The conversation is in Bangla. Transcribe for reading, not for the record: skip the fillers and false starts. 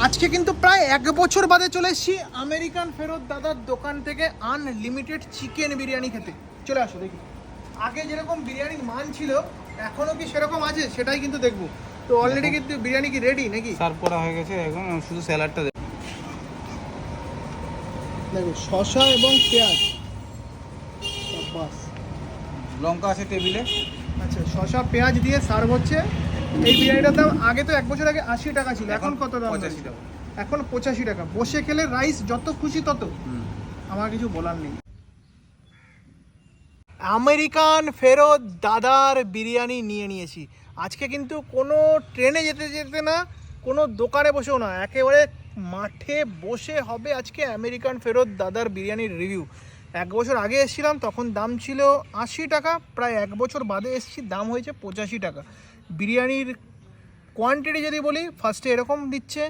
আজকে কিন্তু প্রায় 1 বছর বাদে চলে এসেছি আমেরিকান ফেরত দাদার দোকান থেকে আনলিমিটেড চিকেন বিরিয়ানি খেতে। চলে আসো দেখি আগে যেরকম বিরিয়ানির মান ছিল এখনো কি সেরকম আছে সেটাই কিন্তু দেখবো। তো অলরেডি কিন্তু বিরিয়ানি কি রেডি নাকি? সার্ভ করা হয়ে গেছে, এখন শুধু স্যালাডটা দেখো শসা এবং পেঁয়াজ, বাস। লঙ্কা আছে টেবিলে। আচ্ছা, শসা পেঁয়াজ দিয়ে সার্ভ হচ্ছে। এই বিরিয়ানিটার দাম আগে তো 1 বছর আগে 80 টাকা ছিল, এখন কত দাম? 85 টাকা। এখন 85 টাকা। বসে খেলে রাইস যত খুশি তত, আমার কিছু বলার নেই। আমেরিকান ফেরত দাদার বিরিয়ানি নিয়ে নিয়েছি। আজকে কিন্তু কোনো ট্রেনে যেতে যেতে না, কোনো দোকানে বসেও না, একেবারে মাঠে বসে হবে আজকে আমেরিকান ফেরত দাদার বিরিয়ানির রিভিউ। 1 বছর আগে এসেছিলাম তখন দাম ছিল 80 টাকা, প্রায় 1 বছর বাদে এসেছি দাম হয়েছে 85 টাকা। বিরিয়ানির কোয়ান্টিটি যদি বলি, ফার্স্টে এরকম দিচ্ছে,